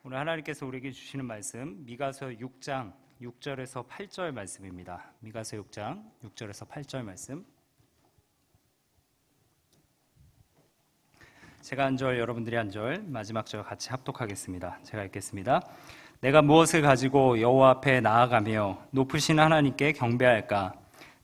오늘 하나님께서 우리에게 주시는 말씀 미가서 6장 6절에서 8절 말씀입니다. 미가서 6장 6절에서 8절 말씀. 제가 한 절, 여러분들이 한 절, 마지막 절 같이 합독하겠습니다. 제가 읽겠습니다. 내가 무엇을 가지고 여호와 앞에 나아가며 높으신 하나님께 경배할까?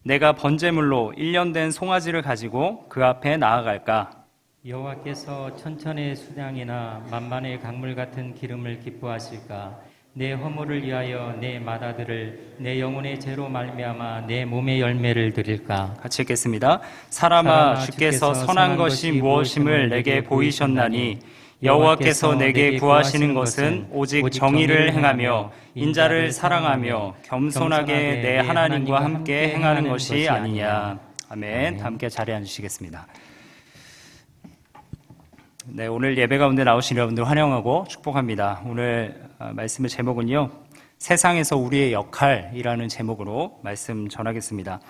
내가 번제물로 1년 된 송아지를 가지고 그 앞에 나아갈까? 여호와께서 천천의 수량이나 만만의 강물 같은 기름을 기뻐하실까? 내 허물을 위하여 내 맏아들을 내 영혼의 죄로 말미암아 내 몸의 열매를 드릴까? 같이 읽겠습니다. 사람아, 주께서 선한 것이 무엇임을 내게 보이셨나니 여호와께서 내게 구하시는 것은 오직 정의를 행하며 인자를 사랑하며 겸손하게 내 하나님과 함께 행하는 것이 아니냐. 아멘. 함께 자리에 앉으시겠습니다. 네, 오늘 예배 가운데 나오신 여러분들 환영하고 축복합니다. 오늘 말씀의 제목은요, 세상에서 우리의 역할이라는 제목으로 말씀 전하겠습니다.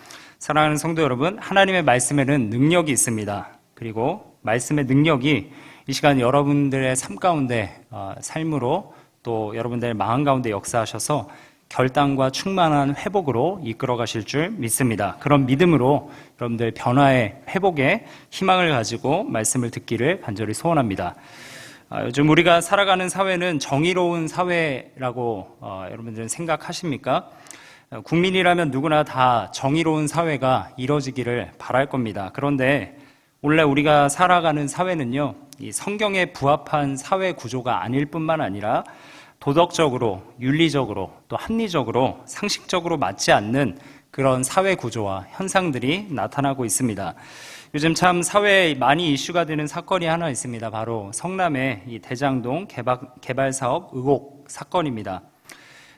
사랑하는 성도 여러분, 하나님의 말씀에는 능력이 있습니다. 그리고 말씀의 능력이 이 시간 여러분들의 삶 가운데 삶으로 또 여러분들의 마음 가운데 역사하셔서 결단과 충만한 회복으로 이끌어 가실 줄 믿습니다. 그런 믿음으로 여러분들 변화의 회복에 희망을 가지고 말씀을 듣기를 간절히 소원합니다. 요즘 우리가 살아가는 사회는 정의로운 사회라고 여러분들은 생각하십니까? 국민이라면 누구나 다 정의로운 사회가 이루어지기를 바랄 겁니다. 그런데 원래 우리가 살아가는 사회는요, 이 성경에 부합한 사회 구조가 아닐 뿐만 아니라 도덕적으로, 윤리적으로, 또 합리적으로, 상식적으로 맞지 않는 그런 사회 구조와 현상들이 나타나고 있습니다. 요즘 참 사회에 많이 이슈가 되는 사건이 하나 있습니다. 바로 성남의 이 대장동 개발 사업 의혹 사건입니다.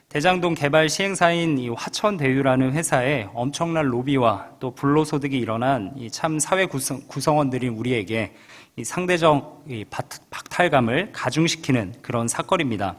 대장동 개발 시행사인 이 화천대유라는 회사에 엄청난 로비와 또 불로소득이 일어난 이 참 사회 구성원들인 우리에게 이 상대적 박탈감을 가중시키는 그런 사건입니다.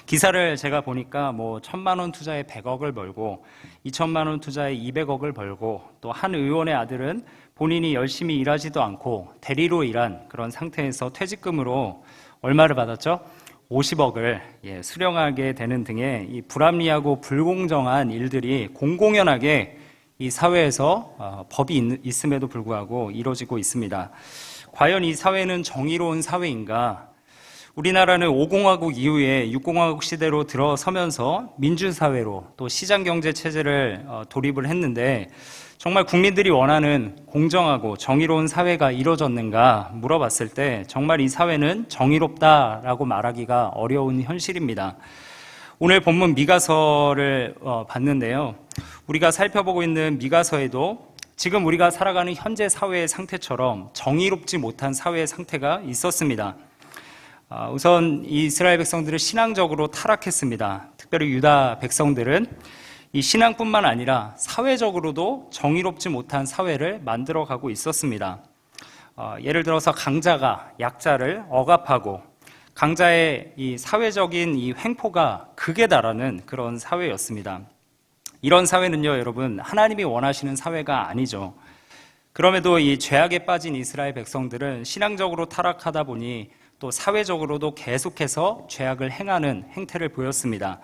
기사를 제가 보니까 1,000만 원 투자에 100억을 벌고 2,000만 원 투자에 200억을 벌고 또 한 의원의 아들은 본인이 열심히 일하지도 않고 대리로 일한 그런 상태에서 퇴직금으로 얼마를 받았죠? 50억을 수령하게 되는 등의 이 불합리하고 불공정한 일들이 공공연하게 이 사회에서 법이 있음에도 불구하고 이루어지고 있습니다. 과연 이 사회는 정의로운 사회인가? 우리나라는 5공화국 이후에 6공화국 시대로 들어서면서 민주사회로 또 시장경제체제를 도입을 했는데 정말 국민들이 원하는 공정하고 정의로운 사회가 이루어졌는가 물어봤을 때 정말 이 사회는 정의롭다라고 말하기가 어려운 현실입니다. 오늘 본문 미가서를 봤는데요. 우리가 살펴보고 있는 미가서에도 지금 우리가 살아가는 현재 사회의 상태처럼 정의롭지 못한 사회의 상태가 있었습니다. 우선 이스라엘 백성들은 신앙적으로 타락했습니다. 특별히 유다 백성들은 이 신앙뿐만 아니라 사회적으로도 정의롭지 못한 사회를 만들어가고 있었습니다. 예를 들어서 강자가 약자를 억압하고 강자의 이 사회적인 이 횡포가 극에 달하는 그런 사회였습니다. 이런 사회는요, 여러분, 하나님이 원하시는 사회가 아니죠. 그럼에도 이 죄악에 빠진 이스라엘 백성들은 신앙적으로 타락하다 보니 또 사회적으로도 계속해서 죄악을 행하는 행태를 보였습니다.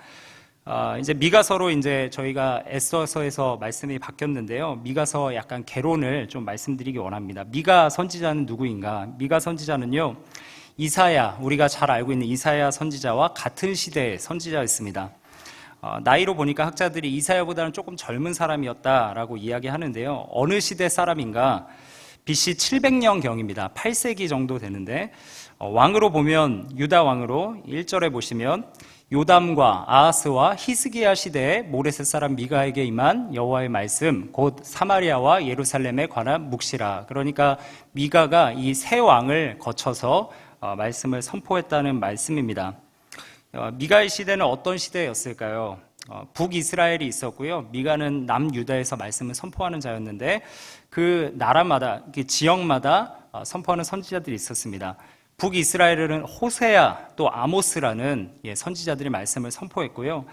이제 미가서로 이제 저희가 에스더서에서 말씀이 바뀌었는데요. 미가서 약간 개론을 좀 말씀드리기 원합니다. 미가 선지자는 누구인가? 미가 선지자는요, 이사야, 우리가 잘 알고 있는 이사야 선지자와 같은 시대의 선지자였습니다. 나이로 보니까 학자들이 이사야보다는 조금 젊은 사람이었다라고 이야기하는데요. 어느 시대 사람인가? BC 700년경입니다. 8세기 정도 되는데 왕으로 보면 유다 왕으로 1절에 보시면 요담과 아하스와 히스기야 시대에 모레셋 사람 미가에게 임한 여호와의 말씀 곧 사마리아와 예루살렘에 관한 묵시라. 그러니까 미가가 이 세 왕을 거쳐서 말씀을 선포했다는 말씀입니다. 미가의 시대는 어떤 시대였을까요? 북이스라엘이 있었고요. 미가는 남유다에서 말씀을 선포하는 자였는데 그 나라마다, 지역마다 선포하는 선지자들이 있었습니다. 북이스라엘은 호세아 또 아모스라는 선지자들이 말씀을 선포했고요.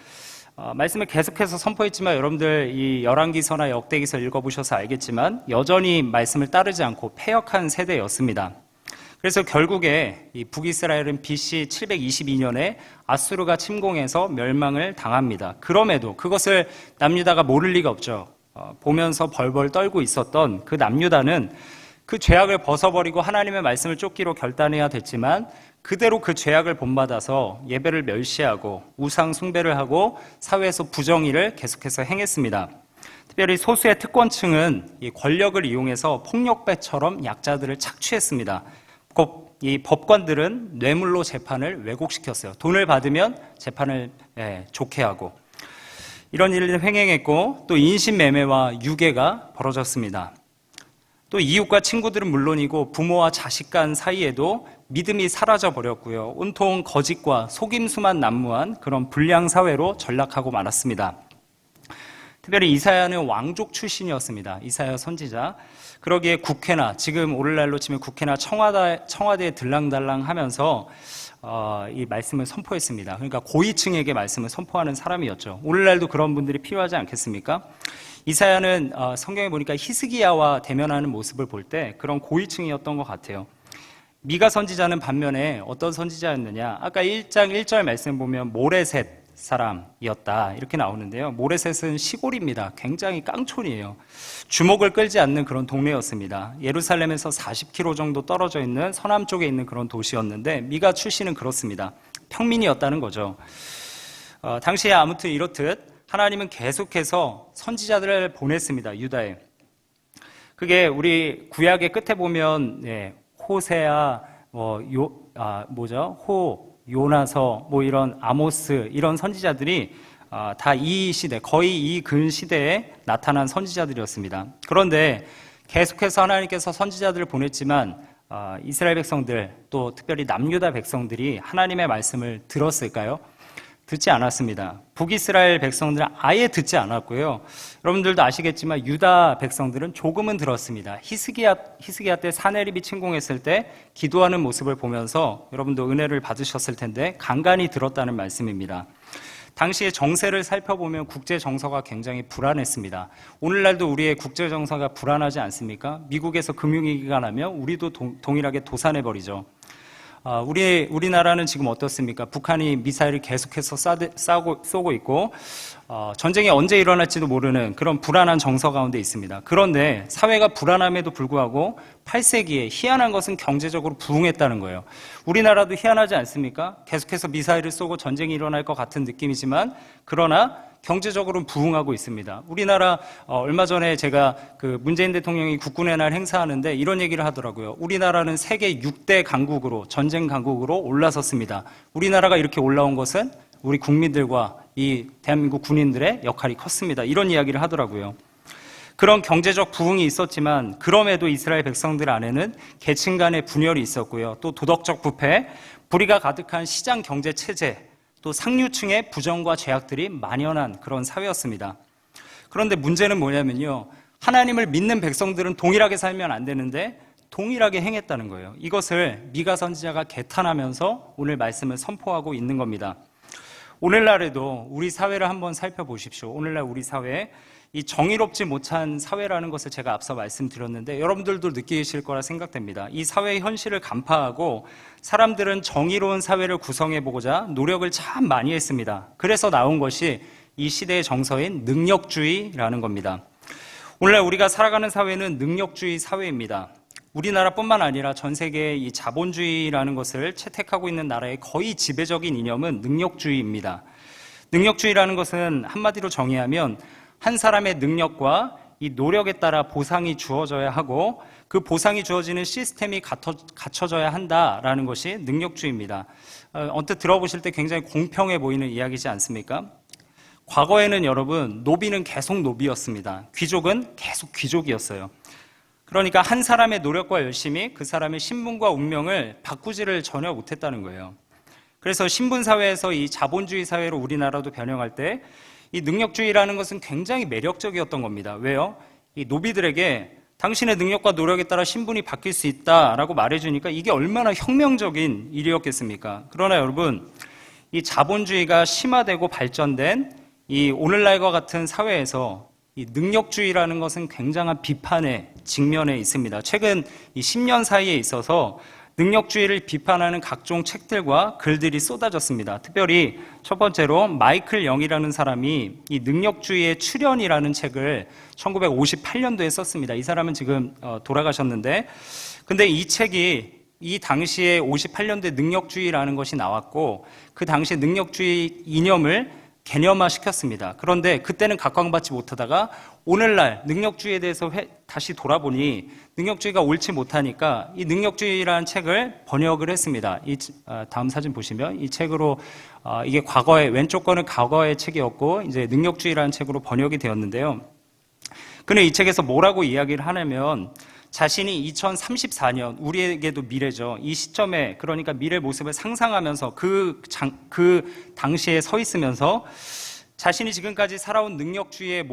말씀을 계속해서 선포했지만 여러분들 이 열왕기서나 역대기서 읽어보셔서 알겠지만 여전히 말씀을 따르지 않고 패역한 세대였습니다. 그래서 결국에 이 북이스라엘은 BC 722년에 아수르가 침공해서 멸망을 당합니다. 그럼에도 그것을 남유다가 모를 리가 없죠. 보면서 벌벌 떨고 있었던 그 남유다는 그 죄악을 벗어버리고 하나님의 말씀을 쫓기로 결단해야 됐지만 그대로 그 죄악을 본받아서 예배를 멸시하고 우상 숭배를 하고 사회에서 부정의를 계속해서 행했습니다. 특별히 소수의 특권층은 이 권력을 이용해서 폭력배처럼 약자들을 착취했습니다. 이 법관들은 뇌물로 재판을 왜곡시켰어요. 돈을 받으면 재판을 좋게 하고 이런 일을 횡행했고 또 인신매매와 유괴가 벌어졌습니다. 또 이웃과 친구들은 물론이고 부모와 자식 간 사이에도 믿음이 사라져 버렸고요. 온통 거짓과 속임수만 난무한 그런 불량 사회로 전락하고 말았습니다. 특별히 이사야는 왕족 출신이었습니다. 이사야 선지자. 그러기에 국회나 지금 오늘날로 치면 국회나 청와대에 들랑달랑하면서 이 말씀을 선포했습니다. 그러니까 고위층에게 말씀을 선포하는 사람이었죠. 오늘날도 그런 분들이 필요하지 않겠습니까? 이사야는 성경에 보니까 히스기야와 대면하는 모습을 볼 때 그런 고위층이었던 것 같아요. 미가 선지자는 반면에 어떤 선지자였느냐? 아까 1장 1절 말씀 보면 모레셋 사람이었다 이렇게 나오는데요. 모레셋은 시골입니다. 굉장히 깡촌이에요. 주목을 끌지 않는 그런 동네였습니다. 예루살렘에서 40km 정도 떨어져 있는 서남 쪽에 있는 그런 도시였는데 미가 출신은 그렇습니다. 평민이었다는 거죠. 당시에 아무튼 이렇듯 하나님은 계속해서 선지자들을 보냈습니다. 유다에. 그게 우리 구약의 끝에 보면 호세아, 요나서, 이런 아모스, 이런 선지자들이 다 이 시대, 거의 이 근 시대에 나타난 선지자들이었습니다. 그런데 계속해서 하나님께서 선지자들을 보냈지만 이스라엘 백성들, 또 특별히 남유다 백성들이 하나님의 말씀을 들었을까요? 듣지 않았습니다. 북이스라엘 백성들은 아예 듣지 않았고요. 여러분들도 아시겠지만 유다 백성들은 조금은 들었습니다. 히스기야 때 사네립이 침공했을 때 기도하는 모습을 보면서 여러분도 은혜를 받으셨을 텐데 간간히 들었다는 말씀입니다. 당시의 정세를 살펴보면 국제 정서가 굉장히 불안했습니다. 오늘날도 우리의 국제 정서가 불안하지 않습니까? 미국에서 금융위기가 나면 우리도 동일하게 도산해버리죠. 우리나라는 지금 어떻습니까? 북한이 미사일을 계속해서 쏘고 있고 전쟁이 언제 일어날지도 모르는 그런 불안한 정서 가운데 있습니다. 그런데 사회가 불안함에도 불구하고 8세기에 희한한 것은 경제적으로 부흥했다는 거예요. 우리나라도 희한하지 않습니까? 계속해서 미사일을 쏘고 전쟁이 일어날 것 같은 느낌이지만 그러나 경제적으로는 부흥하고 있습니다. 우리나라 얼마 전에 제가 그 문재인 대통령이 국군의 날 행사하는데 이런 얘기를 하더라고요. 우리나라는 세계 6대 강국으로 전쟁 강국으로 올라섰습니다. 우리나라가 이렇게 올라온 것은 우리 국민들과 이 대한민국 군인들의 역할이 컸습니다. 이런 이야기를 하더라고요. 그런 경제적 부흥이 있었지만 그럼에도 이스라엘 백성들 안에는 계층 간의 분열이 있었고요. 또 도덕적 부패, 불의가 가득한 시장 경제 체제, 또 상류층의 부정과 죄악들이 만연한 그런 사회였습니다. 그런데 문제는 뭐냐면요. 하나님을 믿는 백성들은 동일하게 살면 안 되는데 동일하게 행했다는 거예요. 이것을 미가 선지자가 개탄하면서 오늘 말씀을 선포하고 있는 겁니다. 오늘날에도 우리 사회를 한번 살펴보십시오. 오늘날 우리 사회, 이 정의롭지 못한 사회라는 것을 제가 앞서 말씀드렸는데 여러분들도 느끼실 거라 생각됩니다. 이 사회의 현실을 간파하고 사람들은 정의로운 사회를 구성해보고자 노력을 참 많이 했습니다. 그래서 나온 것이 이 시대의 정서인 능력주의라는 겁니다. 오늘날 우리가 살아가는 사회는 능력주의 사회입니다. 우리나라뿐만 아니라 전 세계의 이 자본주의라는 것을 채택하고 있는 나라의 거의 지배적인 이념은 능력주의입니다. 능력주의라는 것은 한마디로 정의하면 한 사람의 능력과 이 노력에 따라 보상이 주어져야 하고 그 보상이 주어지는 시스템이 갖춰져야 한다라는 것이 능력주의입니다. 언뜻 들어보실 때 굉장히 공평해 보이는 이야기지 않습니까? 과거에는 여러분 노비는 계속 노비였습니다. 귀족은 계속 귀족이었어요. 그러니까 한 사람의 노력과 열심이 그 사람의 신분과 운명을 바꾸지를 전혀 못했다는 거예요. 그래서 신분사회에서 이 자본주의 사회로 우리나라도 변형할 때 이 능력주의라는 것은 굉장히 매력적이었던 겁니다. 왜요? 이 노비들에게 당신의 능력과 노력에 따라 신분이 바뀔 수 있다라고 말해주니까 이게 얼마나 혁명적인 일이었겠습니까? 그러나 여러분, 이 자본주의가 심화되고 발전된 이 오늘날과 같은 사회에서 이 능력주의라는 것은 굉장한 비판의 직면에 있습니다. 최근 이 10년 사이에 있어서 능력주의를 비판하는 각종 책들과 글들이 쏟아졌습니다. 특별히 첫 번째로 마이클 영이라는 사람이 이 능력주의의 출현이라는 책을 1958년도에 썼습니다. 이 사람은 지금 돌아가셨는데, 근데 이 책이 이 당시에 58년도에 능력주의라는 것이 나왔고, 그 당시 능력주의 이념을 개념화 시켰습니다. 그런데 그때는 각광받지 못하다가 오늘날 능력주의에 대해서 다시 돌아보니 능력주의가 옳지 못하니까 이 능력주의라는 책을 번역을 했습니다. 다음 사진 보시면 이 책으로 이게 과거에 왼쪽 거는 과거의 책이었고 이제 능력주의라는 책으로 번역이 되었는데요. 그는 이 책에서 뭐라고 이야기를 하냐면 자신이 2034년, 우리에게도 미래죠. 이 시점에, 그러니까 미래 모습을 상상하면서 그 당시에 서 있으면서 자신이 지금까지 살아온 능력주의의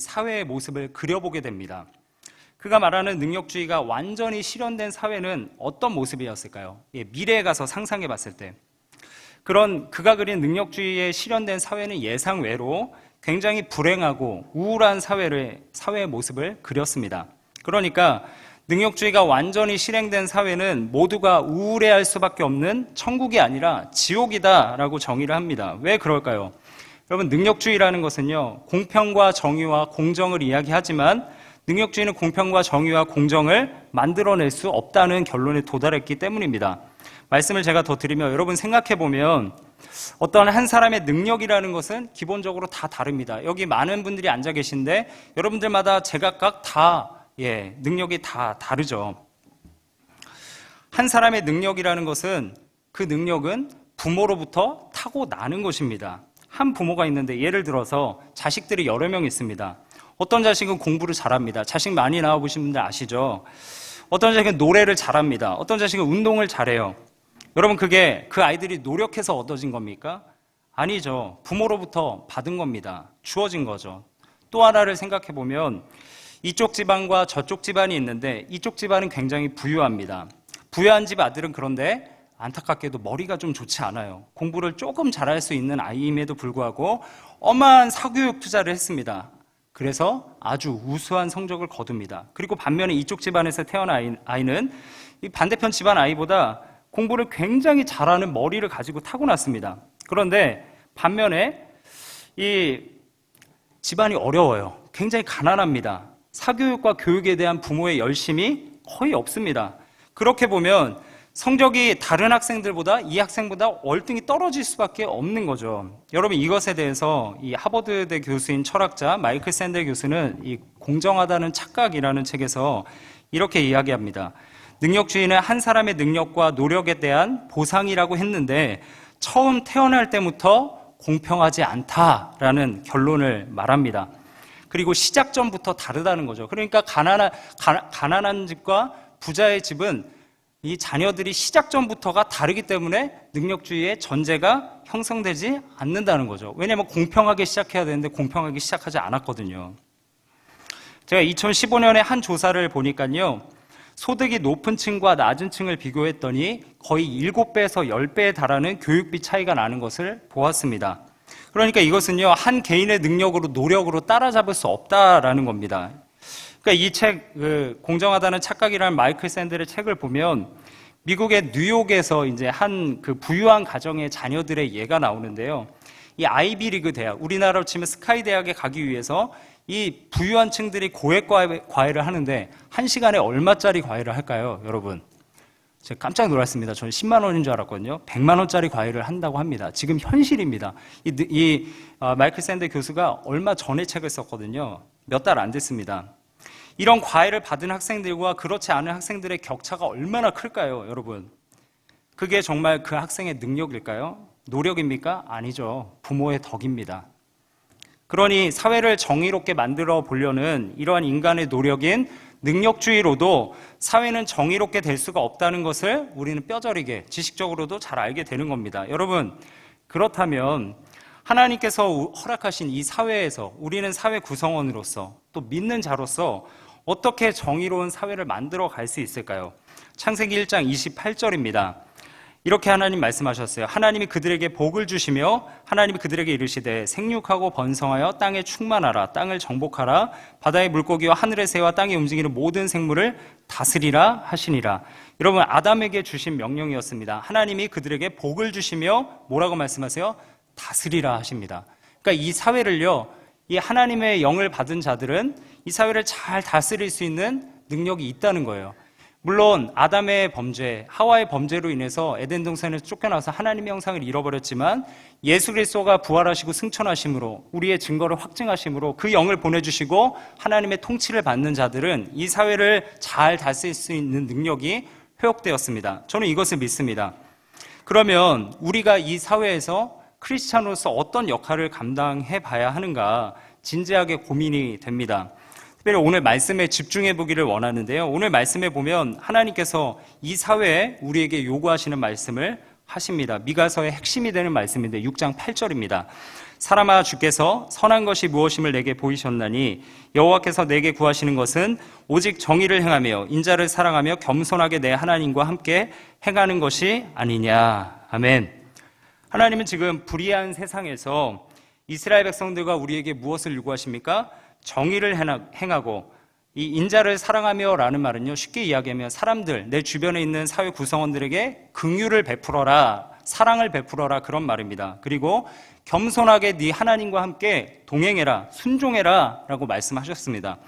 사회의 모습을 그려보게 됩니다. 그가 말하는 능력주의가 완전히 실현된 사회는 어떤 모습이었을까요? 미래에 가서 상상해 봤을 때. 그가 그린 능력주의의 실현된 사회는 예상외로 굉장히 불행하고 우울한 사회의 모습을 그렸습니다. 그러니까 능력주의가 완전히 실행된 사회는 모두가 우울해할 수밖에 없는 천국이 아니라 지옥이다라고 정의를 합니다. 왜 그럴까요? 여러분, 능력주의라는 것은요, 공평과 정의와 공정을 이야기하지만 능력주의는 공평과 정의와 공정을 만들어낼 수 없다는 결론에 도달했기 때문입니다. 말씀을 제가 더 드리면 여러분 생각해보면 어떤 한 사람의 능력이라는 것은 기본적으로 다 다릅니다. 여기 많은 분들이 앉아 계신데 여러분들마다 제각각 능력이 다 다르죠. 한 사람의 능력이라는 것은 그 능력은 부모로부터 타고나는 것입니다. 한 부모가 있는데 예를 들어서 자식들이 여러 명 있습니다. 어떤 자식은 공부를 잘합니다. 자식 많이 낳아보신 분들 아시죠? 어떤 자식은 노래를 잘합니다. 어떤 자식은 운동을 잘해요. 여러분, 그게 그 아이들이 노력해서 얻어진 겁니까? 아니죠. 부모로부터 받은 겁니다. 주어진 거죠. 또 하나를 생각해 보면 이쪽 집안과 저쪽 집안이 있는데 이쪽 집안은 굉장히 부유합니다. 부유한 집 아들은 그런데 안타깝게도 머리가 좀 좋지 않아요. 공부를 조금 잘할 수 있는 아이임에도 불구하고 어마한 사교육 투자를 했습니다. 그래서 아주 우수한 성적을 거둡니다. 그리고 반면에 이쪽 집안에서 태어난 아이는 이 반대편 집안 아이보다 공부를 굉장히 잘하는 머리를 가지고 타고났습니다. 그런데 반면에 이 집안이 어려워요. 굉장히 가난합니다. 사교육과 교육에 대한 부모의 열심이 거의 없습니다. 그렇게 보면 성적이 다른 학생들보다 이 학생보다 월등히 떨어질 수밖에 없는 거죠. 여러분, 이것에 대해서 이 하버드대 교수인 철학자 마이클 샌델 교수는 이 공정하다는 착각이라는 책에서 이렇게 이야기합니다. 능력주의는 한 사람의 능력과 노력에 대한 보상이라고 했는데 처음 태어날 때부터 공평하지 않다라는 결론을 말합니다. 그리고 시작점부터 다르다는 거죠. 그러니까 가난한 집과 부자의 집은 이 자녀들이 시작점부터가 다르기 때문에 능력주의의 전제가 형성되지 않는다는 거죠. 왜냐하면 공평하게 시작해야 되는데 공평하게 시작하지 않았거든요. 제가 2015년에 한 조사를 보니까요, 소득이 높은 층과 낮은 층을 비교했더니 거의 7배에서 10배에 달하는 교육비 차이가 나는 것을 보았습니다. 그러니까 이것은요, 한 개인의 능력으로, 노력으로 따라잡을 수 없다라는 겁니다. 그러니까 이 책, 공정하다는 착각이라는 마이클 샌델의 책을 보면 미국의 뉴욕에서 이제 한 그 부유한 가정의 자녀들의 예가 나오는데요. 이 아이비리그 대학, 우리나라로 치면 스카이 대학에 가기 위해서 이 부유한 층들이 고액 과외를 하는데 1시간에 얼마짜리 과외를 할까요, 여러분? 제가 깜짝 놀랐습니다. 저는 10만 원인 줄 알았거든요. 100만 원짜리 과외를 한다고 합니다. 지금 현실입니다. 마이클 샌델 교수가 얼마 전에 책을 썼거든요. 몇 달 안 됐습니다. 이런 과외를 받은 학생들과 그렇지 않은 학생들의 격차가 얼마나 클까요, 여러분? 그게 정말 그 학생의 능력일까요? 노력입니까? 아니죠. 부모의 덕입니다. 그러니 사회를 정의롭게 만들어 보려는 이러한 인간의 노력인 능력주의로도 사회는 정의롭게 될 수가 없다는 것을 우리는 뼈저리게 지식적으로도 잘 알게 되는 겁니다. 여러분, 그렇다면 하나님께서 허락하신 이 사회에서 우리는 사회 구성원으로서 또 믿는 자로서 어떻게 정의로운 사회를 만들어 갈 수 있을까요? 창세기 1장 28절입니다. 이렇게 하나님 말씀하셨어요. 하나님이 그들에게 복을 주시며 하나님이 그들에게 이르시되 생육하고 번성하여 땅에 충만하라. 땅을 정복하라. 바다의 물고기와 하늘의 새와 땅에 움직이는 모든 생물을 다스리라 하시니라. 여러분, 아담에게 주신 명령이었습니다. 하나님이 그들에게 복을 주시며 뭐라고 말씀하세요? 다스리라 하십니다. 그러니까 이 사회를요, 이 하나님의 영을 받은 자들은 이 사회를 잘 다스릴 수 있는 능력이 있다는 거예요. 물론 아담의 범죄, 하와의 범죄로 인해서 에덴 동산에서 쫓겨나서 하나님의 형상을 잃어버렸지만 예수 그리스도가 부활하시고 승천하심으로 우리의 증거를 확증하심으로 그 영을 보내주시고 하나님의 통치를 받는 자들은 이 사회를 잘 다스릴 수 있는 능력이 회복되었습니다. 저는 이것을 믿습니다. 그러면 우리가 이 사회에서 크리스찬으로서 어떤 역할을 감당해 봐야 하는가 진지하게 고민이 됩니다. 특별히 오늘 말씀에 집중해 보기를 원하는데요. 오늘 말씀에 보면 하나님께서 이 사회에 우리에게 요구하시는 말씀을 하십니다. 미가서의 핵심이 되는 말씀인데 6장 8절입니다. 사람아, 주께서 선한 것이 무엇임을 내게 보이셨나니 여호와께서 내게 구하시는 것은 오직 정의를 행하며 인자를 사랑하며 겸손하게 내 하나님과 함께 행하는 것이 아니냐. 아멘. 하나님은 지금 불의한 세상에서 이스라엘 백성들과 우리에게 무엇을 요구하십니까? 정의를 행하고 이 인자를 사랑하며 라는 말은요, 쉽게 이야기하면 사람들, 내 주변에 있는 사회 구성원들에게 긍휼을 베풀어라, 사랑을 베풀어라, 그런 말입니다. 그리고 겸손하게 네 하나님과 함께 동행해라, 순종해라 라고 말씀하셨습니다.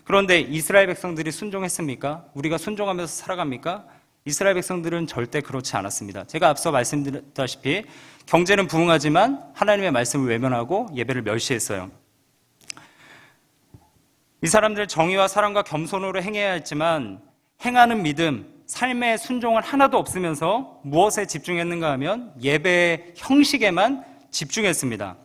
그런데 이스라엘 백성들이 순종했습니까? 우리가 순종하면서 살아갑니까? 이스라엘 백성들은 절대 그렇지 않았습니다. 제가 앞서 말씀드렸다시피 경제는 부흥하지만 하나님의 말씀을 외면하고 예배를 멸시했어요. 이 사람들은 정의와 사랑과 겸손으로 행해야 했지만 행하는 믿음, 삶의 순종은 하나도 없으면서 무엇에 집중했는가 하면 예배의 형식에만 집중했습니다.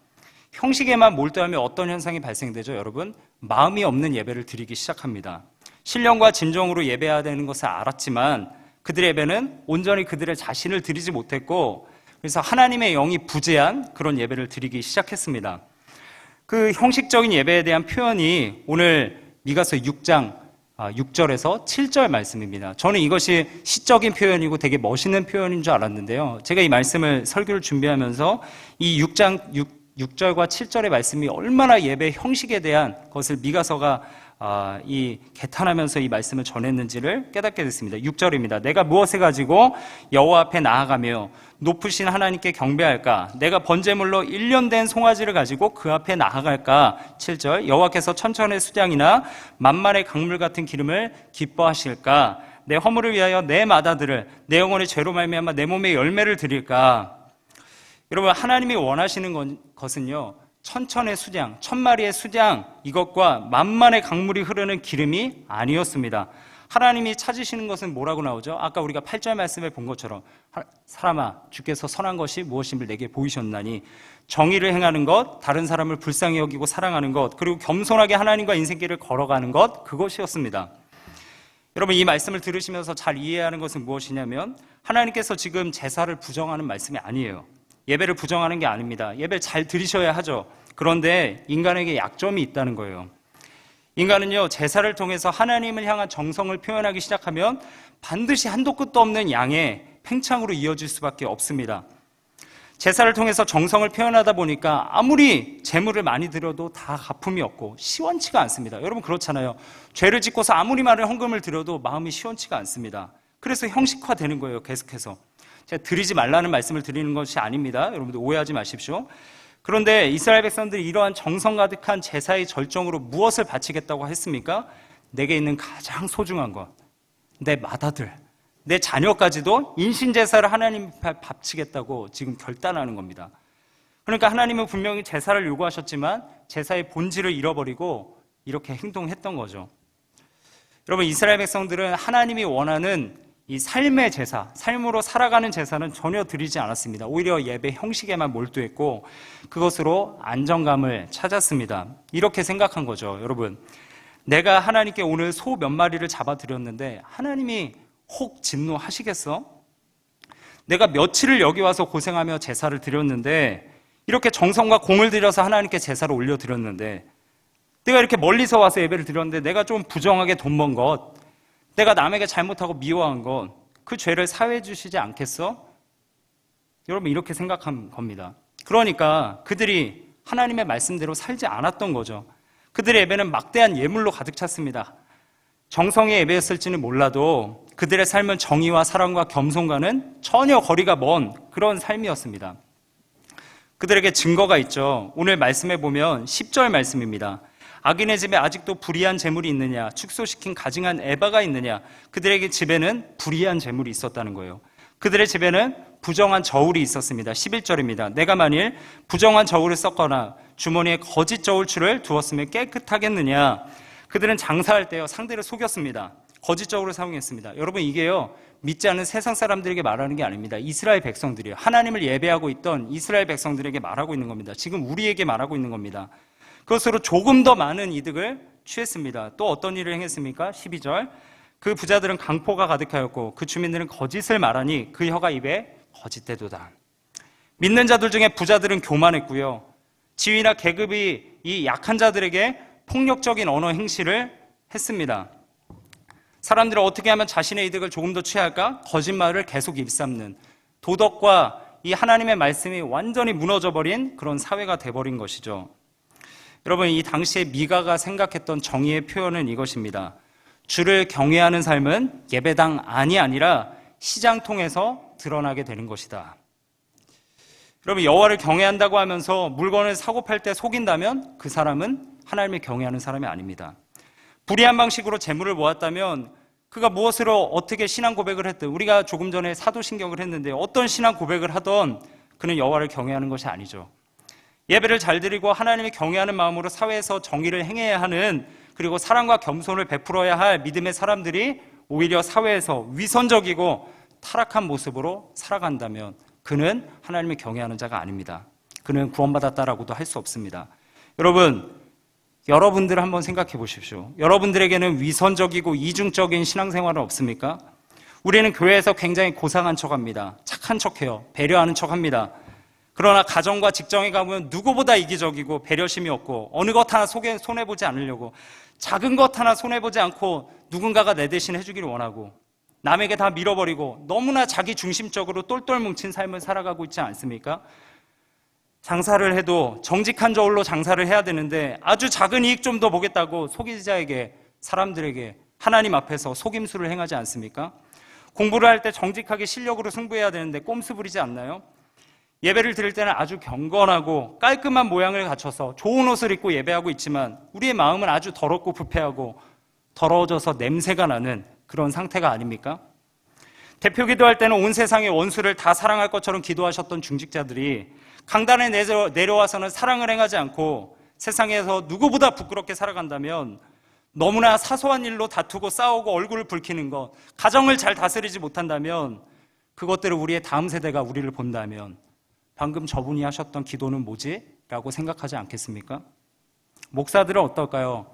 형식에만 몰두하면 어떤 현상이 발생되죠, 여러분? 마음이 없는 예배를 드리기 시작합니다. 신령과 진정으로 예배해야 되는 것을 알았지만 그들의 예배는 온전히 그들의 자신을 드리지 못했고 그래서 하나님의 영이 부재한 그런 예배를 드리기 시작했습니다. 그 형식적인 예배에 대한 표현이 오늘 미가서 6장 6절에서 7절 말씀입니다. 저는 이것이 시적인 표현이고 되게 멋있는 표현인 줄 알았는데요. 제가 이 말씀을 설교를 준비하면서 이 6장 6절과 7절의 말씀이 얼마나 예배 형식에 대한 것을 미가서가 이 개탄하면서 이 말씀을 전했는지를 깨닫게 됐습니다. 6절입니다. 내가 무엇을 가지고 여호와 앞에 나아가며 높으신 하나님께 경배할까? 내가 번제물로 1년 된 송아지를 가지고 그 앞에 나아갈까? 7절 여호와께서 천천의 수량이나 만만의 강물 같은 기름을 기뻐하실까? 내 허물을 위하여 내 마다들을 내 영혼의 죄로 말미암아 내 몸의 열매를 드릴까? 여러분, 하나님이 원하시는 것은요, 천천의 수량, 1000마리의 수량, 이것과 만만의 강물이 흐르는 기름이 아니었습니다. 하나님이 찾으시는 것은 뭐라고 나오죠? 아까 우리가 8절 말씀에 본 것처럼 사람아, 주께서 선한 것이 무엇임을 내게 보이셨나니 정의를 행하는 것, 다른 사람을 불쌍히 여기고 사랑하는 것, 그리고 겸손하게 하나님과 인생길을 걸어가는 것, 그것이었습니다. 여러분, 이 말씀을 들으시면서 잘 이해해야 하는 것은 무엇이냐면 하나님께서 지금 제사를 부정하는 말씀이 아니에요. 예배를 부정하는 게 아닙니다. 예배를 잘 드리셔야 하죠. 그런데 인간에게 약점이 있다는 거예요. 인간은요, 제사를 통해서 하나님을 향한 정성을 표현하기 시작하면 반드시 한도 끝도 없는 양의 팽창으로 이어질 수밖에 없습니다. 제사를 통해서 정성을 표현하다 보니까 아무리 재물을 많이 드려도 다 갚음이 없고 시원치가 않습니다. 여러분, 그렇잖아요. 죄를 짓고서 아무리 많은 헌금을 드려도 마음이 시원치가 않습니다. 그래서 형식화되는 거예요, 계속해서. 제가 드리지 말라는 말씀을 드리는 것이 아닙니다. 여러분들 오해하지 마십시오. 그런데 이스라엘 백성들이 이러한 정성 가득한 제사의 절정으로 무엇을 바치겠다고 했습니까? 내게 있는 가장 소중한 것, 내 맏아들, 내 자녀까지도 인신제사를 하나님 앞에 바치겠다고 지금 결단하는 겁니다. 그러니까 하나님은 분명히 제사를 요구하셨지만 제사의 본질을 잃어버리고 이렇게 행동했던 거죠. 여러분, 이스라엘 백성들은 하나님이 원하는 이 삶의 제사, 삶으로 살아가는 제사는 전혀 드리지 않았습니다. 오히려 예배 형식에만 몰두했고 그것으로 안정감을 찾았습니다. 이렇게 생각한 거죠. 여러분, 내가 하나님께 오늘 소 몇 마리를 잡아드렸는데 하나님이 혹 진노하시겠어? 내가 며칠을 여기 와서 고생하며 제사를 드렸는데 이렇게 정성과 공을 들여서 하나님께 제사를 올려드렸는데 내가 이렇게 멀리서 와서 예배를 드렸는데 내가 좀 부정하게 돈 번 것, 내가 남에게 잘못하고 미워한 것, 그 죄를 사해해 주시지 않겠어? 여러분 이렇게 생각한 겁니다. 그러니까 그들이 하나님의 말씀대로 살지 않았던 거죠. 그들의 예배는 막대한 예물로 가득 찼습니다. 정성의 예배였을지는 몰라도 그들의 삶은 정의와 사랑과 겸손과는 전혀 거리가 먼 그런 삶이었습니다. 그들에게 증거가 있죠. 오늘 말씀해 보면 10절 말씀입니다. 악인의 집에 아직도 불의한 재물이 있느냐, 축소시킨 가증한 에바가 있느냐. 그들에게 집에는 불의한 재물이 있었다는 거예요. 그들의 집에는 부정한 저울이 있었습니다. 11절입니다. 내가 만일 부정한 저울을 썼거나 주머니에 거짓 저울추를 두었으면 깨끗하겠느냐. 그들은 장사할 때요 상대를 속였습니다. 거짓 저울을 사용했습니다. 여러분 이게요 믿지 않는 세상 사람들에게 말하는 게 아닙니다. 이스라엘 백성들이에요. 하나님을 예배하고 있던 이스라엘 백성들에게 말하고 있는 겁니다. 지금 우리에게 말하고 있는 겁니다. 그것으로 조금 더 많은 이득을 취했습니다. 또 어떤 일을 행했습니까? 12절. 그 부자들은 강포가 가득하였고 그 주민들은 거짓을 말하니 그 혀가 입에 거짓되도다. 믿는 자들 중에 부자들은 교만했고요. 지위나 계급이 이 약한 자들에게 폭력적인 언어 행실을 했습니다. 사람들은 어떻게 하면 자신의 이득을 조금 더 취할까? 거짓말을 계속 일삼는 도덕과 이 하나님의 말씀이 완전히 무너져버린 그런 사회가 돼버린 것이죠. 여러분 이 당시에 미가가 생각했던 정의의 표현은 이것입니다. 주를 경외하는 삶은 예배당 안이 아니라 시장 통해서 드러나게 되는 것이다. 여러분 여호와를 경외한다고 하면서 물건을 사고 팔 때 속인다면 그 사람은 하나님을 경외하는 사람이 아닙니다. 불의한 방식으로 재물을 모았다면 그가 무엇으로 어떻게 신앙 고백을 했든 우리가 조금 전에 사도신경을 했는데 어떤 신앙 고백을 하던 그는 여호와를 경외하는 것이 아니죠. 예배를 잘 드리고 하나님을 경외하는 마음으로 사회에서 정의를 행해야 하는 그리고 사랑과 겸손을 베풀어야 할 믿음의 사람들이 오히려 사회에서 위선적이고 타락한 모습으로 살아간다면 그는 하나님을 경외하는 자가 아닙니다. 그는 구원받았다라고도 할 수 없습니다. 여러분들 한번 생각해 보십시오. 여러분들에게는 위선적이고 이중적인 신앙생활은 없습니까? 우리는 교회에서 굉장히 고상한 척합니다. 착한 척해요. 배려하는 척합니다. 그러나 가정과 직장에 가면 누구보다 이기적이고 배려심이 없고 어느 것 하나 손해보지 않으려고 작은 것 하나 손해보지 않고 누군가가 내 대신 해주기를 원하고 남에게 다 밀어버리고 너무나 자기 중심적으로 똘똘 뭉친 삶을 살아가고 있지 않습니까? 장사를 해도 정직한 저울로 장사를 해야 되는데 아주 작은 이익 좀 더 보겠다고 소비자에게 사람들에게 하나님 앞에서 속임수를 행하지 않습니까? 공부를 할 때 정직하게 실력으로 승부해야 되는데 꼼수 부리지 않나요? 예배를 드릴 때는 아주 경건하고 깔끔한 모양을 갖춰서 좋은 옷을 입고 예배하고 있지만 우리의 마음은 아주 더럽고 부패하고 더러워져서 냄새가 나는 그런 상태가 아닙니까? 대표 기도할 때는 온 세상의 원수를 다 사랑할 것처럼 기도하셨던 중직자들이 강단에 내려와서는 사랑을 행하지 않고 세상에서 누구보다 부끄럽게 살아간다면 너무나 사소한 일로 다투고 싸우고 얼굴을 붉히는 것, 가정을 잘 다스리지 못한다면 그것들을 우리의 다음 세대가 우리를 본다면 방금 저분이 하셨던 기도는 뭐지? 라고 생각하지 않겠습니까? 목사들은 어떨까요?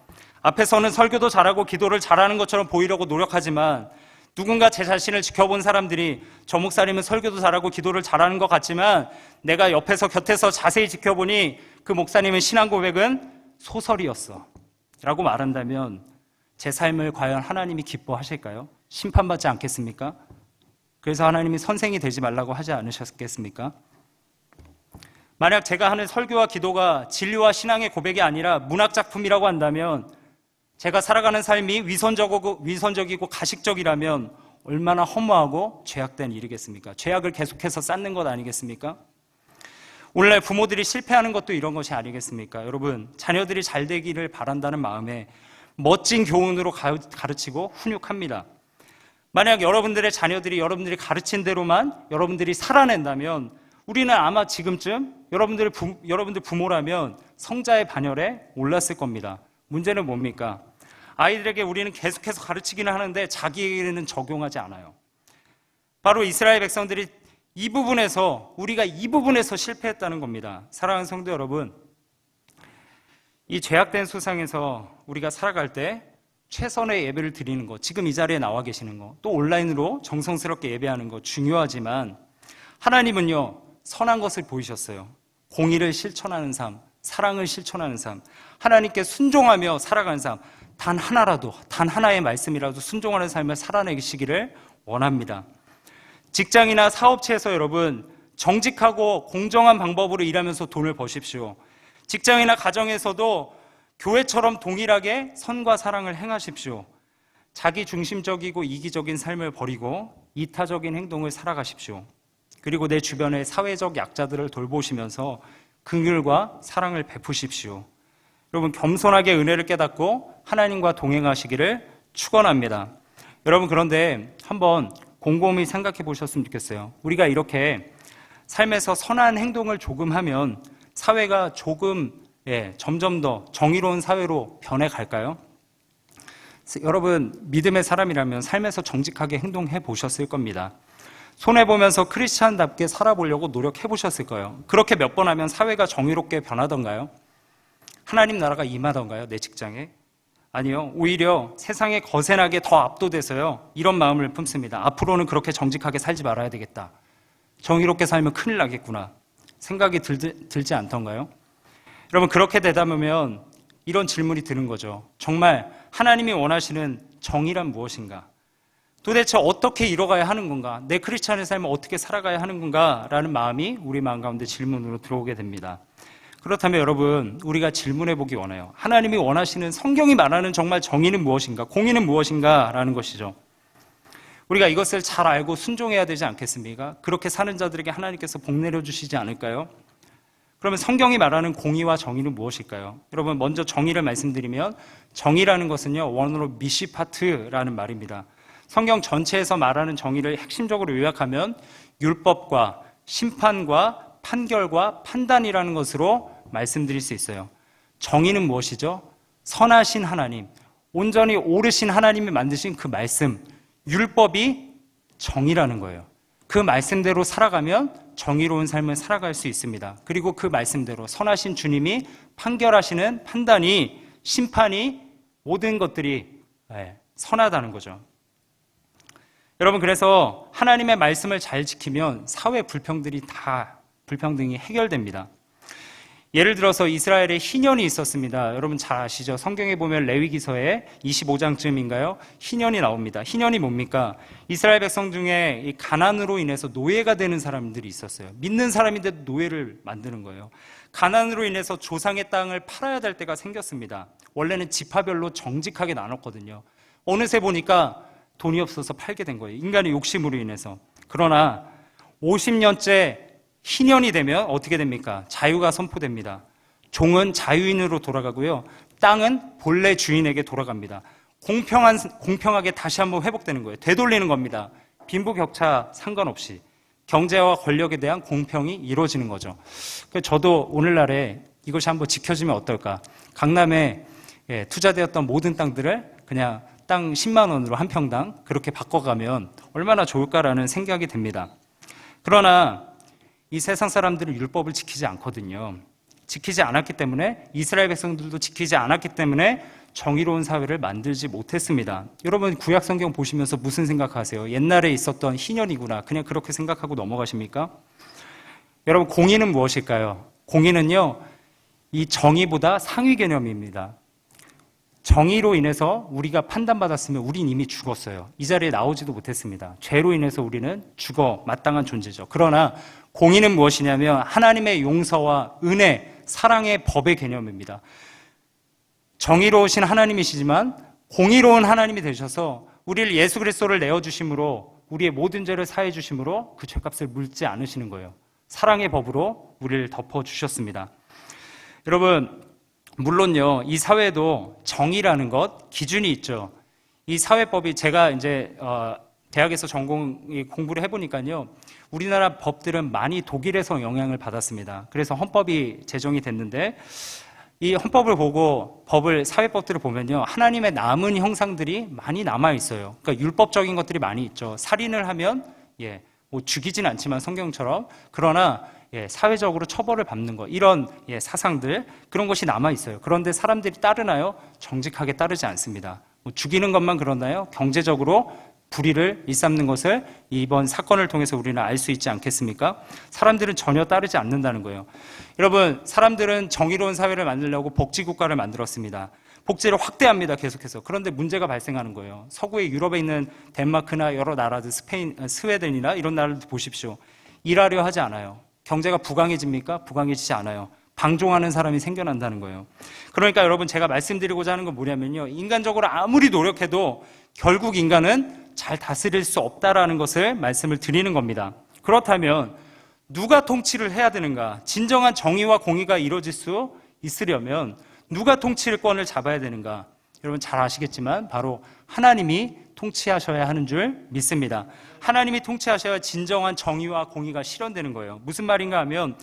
앞에서는 설교도 잘하고 기도를 잘하는 것처럼 보이려고 노력하지만 누군가 제 자신을 지켜본 사람들이 저 목사님은 설교도 잘하고 기도를 잘하는 것 같지만 내가 곁에서 자세히 지켜보니 그 목사님의 신앙 고백은 소설이었어 라고 말한다면 제 삶을 과연 하나님이 기뻐하실까요? 심판받지 않겠습니까? 그래서 하나님이 선생이 되지 말라고 하지 않으셨겠습니까? 만약 제가 하는 설교와 기도가 진리와 신앙의 고백이 아니라 문학작품이라고 한다면 제가 살아가는 삶이 위선적이고 가식적이라면 얼마나 허무하고 죄악된 일이겠습니까? 죄악을 계속해서 쌓는 것 아니겠습니까? 오늘날 부모들이 실패하는 것도 이런 것이 아니겠습니까? 여러분, 자녀들이 잘 되기를 바란다는 마음에 멋진 교훈으로 가르치고 훈육합니다. 만약 여러분들의 자녀들이 여러분들이 가르친 대로만 여러분들이 살아낸다면 우리는 아마 지금쯤 여러분들 부모라면 성자의 반열에 올랐을 겁니다. 문제는 뭡니까? 아이들에게 우리는 계속해서 가르치기는 하는데 자기에게는 적용하지 않아요. 바로 이스라엘 백성들이 우리가 이 부분에서 실패했다는 겁니다. 사랑하는 성도 여러분, 이 죄악된 세상에서 우리가 살아갈 때 최선의 예배를 드리는 것, 지금 이 자리에 나와 계시는 것, 또 온라인으로 정성스럽게 예배하는 것 중요하지만 하나님은요, 선한 것을 보이셨어요. 공의를 실천하는 삶, 사랑을 실천하는 삶, 하나님께 순종하며 살아가는 삶, 단 하나의 말씀이라도 순종하는 삶을 살아내시기를 원합니다. 직장이나 사업체에서 여러분, 정직하고 공정한 방법으로 일하면서 돈을 버십시오. 직장이나 가정에서도 교회처럼 동일하게 선과 사랑을 행하십시오. 자기 중심적이고 이기적인 삶을 버리고 이타적인 행동을 살아가십시오. 그리고 내 주변의 사회적 약자들을 돌보시면서 긍휼과 사랑을 베푸십시오. 여러분, 겸손하게 은혜를 깨닫고 하나님과 동행하시기를 축원합니다. 여러분, 그런데 한번 곰곰이 생각해 보셨으면 좋겠어요. 우리가 이렇게 삶에서 선한 행동을 조금 하면 사회가 조금 점점 더 정의로운 사회로 변해갈까요? 여러분, 믿음의 사람이라면 삶에서 정직하게 행동해 보셨을 겁니다. 손해보면서 크리스찬답게 살아보려고 노력해 보셨을 거예요. 그렇게 몇 번 하면 사회가 정의롭게 변하던가요? 하나님 나라가 임하던가요? 내 직장에? 아니요. 오히려 세상에 거센하게 더 압도돼서요, 이런 마음을 품습니다. 앞으로는 그렇게 정직하게 살지 말아야 되겠다. 정의롭게 살면 큰일 나겠구나. 생각이 들지 않던가요? 여러분, 그렇게 되다 보면 이런 질문이 드는 거죠. 정말 하나님이 원하시는 정의란 무엇인가? 도대체 어떻게 이뤄가야 하는 건가? 내 크리스찬의 삶을 어떻게 살아가야 하는 건가? 라는 마음이 우리 마음 가운데 질문으로 들어오게 됩니다. 그렇다면 여러분, 우리가 질문해 보기 원해요. 하나님이 원하시는, 성경이 말하는 정말 정의는 무엇인가? 공의는 무엇인가? 라는 것이죠. 우리가 이것을 잘 알고 순종해야 되지 않겠습니까? 그렇게 사는 자들에게 하나님께서 복 내려주시지 않을까요? 그러면 성경이 말하는 공의와 정의는 무엇일까요? 여러분, 먼저 정의를 말씀드리면, 정의라는 것은요, 원어로 미시파트라는 말입니다. 성경 전체에서 말하는 정의를 핵심적으로 요약하면 율법과 심판과 판결과 판단이라는 것으로 말씀드릴 수 있어요. 정의는 무엇이죠? 선하신 하나님, 온전히 옳으신 하나님이 만드신 그 말씀, 율법이 정의라는 거예요. 그 말씀대로 살아가면 정의로운 삶을 살아갈 수 있습니다. 그리고 그 말씀대로 선하신 주님이 판결하시는 판단이, 심판이, 모든 것들이 선하다는 거죠. 여러분, 그래서 하나님의 말씀을 잘 지키면 사회 불평등이 해결됩니다. 예를 들어서 이스라엘에 희년이 있었습니다. 여러분 잘 아시죠? 성경에 보면 레위기서에 25장쯤인가요? 희년이 나옵니다. 희년이 뭡니까? 이스라엘 백성 중에 이 가난으로 인해서 노예가 되는 사람들이 있었어요. 믿는 사람인데도 노예를 만드는 거예요. 가난으로 인해서 조상의 땅을 팔아야 될 때가 생겼습니다. 원래는 지파별로 정직하게 나눴거든요. 어느새 보니까 돈이 없어서 팔게 된 거예요. 인간의 욕심으로 인해서. 그러나 50년째 희년이 되면 어떻게 됩니까? 자유가 선포됩니다. 종은 자유인으로 돌아가고요, 땅은 본래 주인에게 돌아갑니다. 공평하게 다시 한번 회복되는 거예요. 되돌리는 겁니다. 빈부격차 상관없이 경제와 권력에 대한 공평이 이루어지는 거죠. 저도 오늘날에 이것이 한번 지켜지면 어떨까? 강남에 투자되었던 모든 땅들을 그냥 땅 10만 원으로 한 평당 그렇게 바꿔가면 얼마나 좋을까라는 생각이 듭니다. 그러나 이 세상 사람들은 율법을 지키지 않거든요. 지키지 않았기 때문에, 이스라엘 백성들도 지키지 않았기 때문에 정의로운 사회를 만들지 못했습니다. 여러분, 구약 성경 보시면서 무슨 생각하세요? 옛날에 있었던 희년이구나, 그냥 그렇게 생각하고 넘어가십니까? 여러분, 공의는 무엇일까요? 공의는요, 이 정의보다 상위 개념입니다. 정의로 인해서 우리가 판단받았으면 우린 이미 죽었어요. 이 자리에 나오지도 못했습니다. 죄로 인해서 우리는 죽어 마땅한 존재죠. 그러나 공의는 무엇이냐면 하나님의 용서와 은혜, 사랑의 법의 개념입니다. 정의로우신 하나님이시지만 공의로운 하나님이 되셔서 우리를 예수 그리스도를 내어주심으로, 우리의 모든 죄를 사해 주심으로 그 죄값을 물지 않으시는 거예요. 사랑의 법으로 우리를 덮어주셨습니다. 여러분, 물론요, 이 사회도 정의라는 것, 기준이 있죠. 이 사회법이, 제가 이제 대학에서 공부를 해보니까요, 우리나라 법들은 많이 독일에서 영향을 받았습니다. 그래서 헌법이 제정이 됐는데, 이 헌법을 보고 사회법들을 보면요, 하나님의 남은 형상들이 많이 남아 있어요. 그러니까 율법적인 것들이 많이 있죠. 살인을 하면 뭐 죽이진 않지만 성경처럼, 그러나 사회적으로 처벌을 받는 것, 이런 사상들, 그런 것이 남아 있어요. 그런데 사람들이 따르나요? 정직하게 따르지 않습니다. 뭐 죽이는 것만 그러나요? 경제적으로 불의를 일삼는 것을 이번 사건을 통해서 우리는 알 수 있지 않겠습니까? 사람들은 전혀 따르지 않는다는 거예요. 여러분, 사람들은 정의로운 사회를 만들려고 복지국가를 만들었습니다. 복지를 확대합니다, 계속해서. 그런데 문제가 발생하는 거예요. 서구의 유럽에 있는 덴마크나 여러 나라들, 스웨덴이나 이런 나라들 보십시오. 일하려 하지 않아요. 경제가 부강해집니까? 부강해지지 않아요. 방종하는 사람이 생겨난다는 거예요. 그러니까 여러분, 제가 말씀드리고자 하는 건 뭐냐면요, 인간적으로 아무리 노력해도 결국 인간은 잘 다스릴 수 없다라는 것을 말씀을 드리는 겁니다. 그렇다면 누가 통치를 해야 되는가? 진정한 정의와 공의가 이루어질 수 있으려면 누가 통치권을 잡아야 되는가? 여러분 잘 아시겠지만 바로 하나님이 통치하셔야 하는 줄 믿습니다. 하나님이 통치하셔야 진정한 정의와 공의가 실현되는 거예요. 무슨 말인가 하면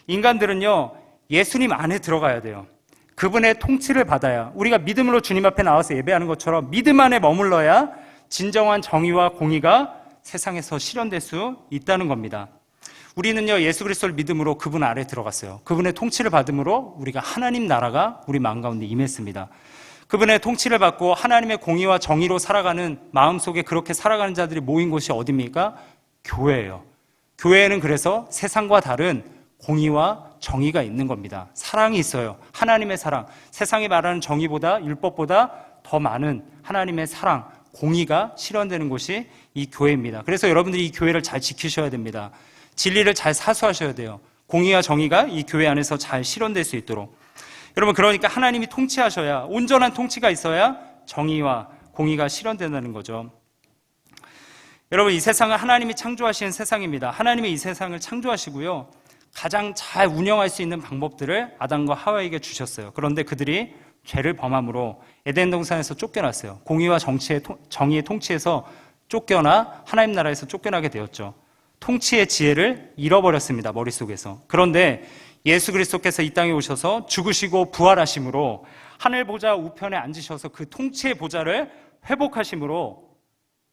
인간들은요, 예수님 안에 들어가야 돼요. 그분의 통치를 받아야, 우리가 믿음으로 주님 앞에 나와서 예배하는 것처럼 믿음 안에 머물러야 진정한 정의와 공의가 세상에서 실현될 수 있다는 겁니다. 우리는요, 예수 그리스도를 믿음으로 그분 아래 들어갔어요. 그분의 통치를 받음으로 우리가 하나님 나라가 우리 마음 가운데 임했습니다. 그분의 통치를 받고 하나님의 공의와 정의로 살아가는, 마음속에 그렇게 살아가는 자들이 모인 곳이 어디입니까? 교회예요. 교회에는 그래서 세상과 다른 공의와 정의가 있는 겁니다. 사랑이 있어요. 하나님의 사랑. 세상이 말하는 정의보다, 율법보다 더 많은 하나님의 사랑, 공의가 실현되는 곳이 이 교회입니다. 그래서 여러분들이 이 교회를 잘 지키셔야 됩니다. 진리를 잘 사수하셔야 돼요. 공의와 정의가 이 교회 안에서 잘 실현될 수 있도록. 여러분, 그러니까 하나님이 통치하셔야, 온전한 통치가 있어야 정의와 공의가 실현된다는 거죠. 여러분, 이 세상은 하나님이 창조하신 세상입니다. 하나님이 이 세상을 창조하시고요, 가장 잘 운영할 수 있는 방법들을 아담과 하와에게 주셨어요. 그런데 그들이 죄를 범함으로 에덴 동산에서 쫓겨났어요. 공의와 정의의 통치에서 쫓겨나 하나님 나라에서 쫓겨나게 되었죠. 통치의 지혜를 잃어버렸습니다, 머릿속에서. 그런데 예수 그리스도께서 이 땅에 오셔서 죽으시고 부활하심으로 하늘 보좌 우편에 앉으셔서 그 통치의 보좌를 회복하심으로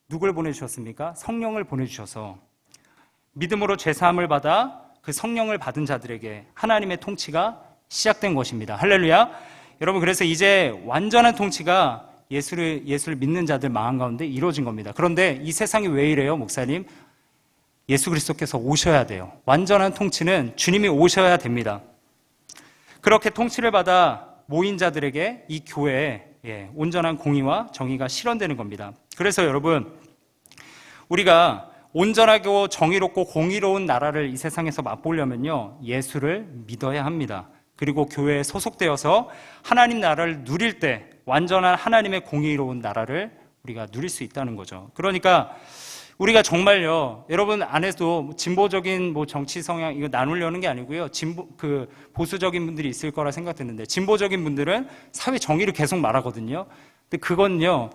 누굴 보내주셨습니까? 성령을 보내주셔서 믿음으로 죄사함을 받아 그 성령을 받은 자들에게 하나님의 통치가 시작된 것입니다. 할렐루야. 여러분, 그래서 이제 완전한 통치가 예수를 믿는 자들 마음 가운데 이루어진 겁니다. 그런데 이 세상이 왜 이래요, 목사님? 예수 그리스도께서 오셔야 돼요. 완전한 통치는 주님이 오셔야 됩니다. 그렇게 통치를 받아 모인 자들에게 이 교회에 온전한 공의와 정의가 실현되는 겁니다. 그래서 여러분, 우리가 온전하고 정의롭고 공의로운 나라를 이 세상에서 맛보려면요, 예수를 믿어야 합니다. 그리고 교회에 소속되어서 하나님 나라를 누릴 때 완전한 하나님의 공의로운 나라를 우리가 누릴 수 있다는 거죠. 그러니까 우리가 정말요, 여러분 안에도 진보적인 정치 성향, 이거 나누려는 게 아니고요, 보수적인 분들이 있을 거라 생각되는데, 진보적인 분들은 사회 정의를 계속 말하거든요. 근데 그건요,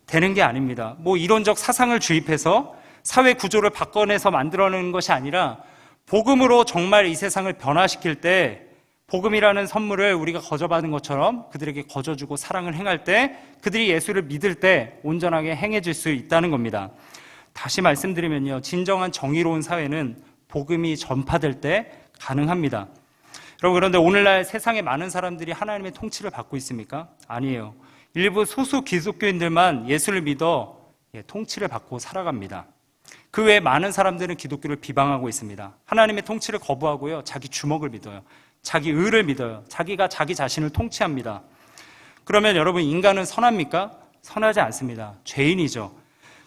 되는 게 아닙니다. 이론적 사상을 주입해서 사회 구조를 바꿔내서 만들어내는 것이 아니라, 복음으로 정말 이 세상을 변화시킬 때, 복음이라는 선물을 우리가 거저받은 것처럼 그들에게 거저주고 사랑을 행할 때, 그들이 예수를 믿을 때 온전하게 행해질 수 있다는 겁니다. 다시 말씀드리면요, 진정한 정의로운 사회는 복음이 전파될 때 가능합니다. 여러분, 그런데 오늘날 세상에 많은 사람들이 하나님의 통치를 받고 있습니까? 아니에요. 일부 소수 기독교인들만 예수를 믿어 통치를 받고 살아갑니다. 그 외에 많은 사람들은 기독교를 비방하고 있습니다. 하나님의 통치를 거부하고요, 자기 주먹을 믿어요. 자기 의를 믿어요. 자기가 자기 자신을 통치합니다. 그러면 여러분, 인간은 선합니까? 선하지 않습니다. 죄인이죠.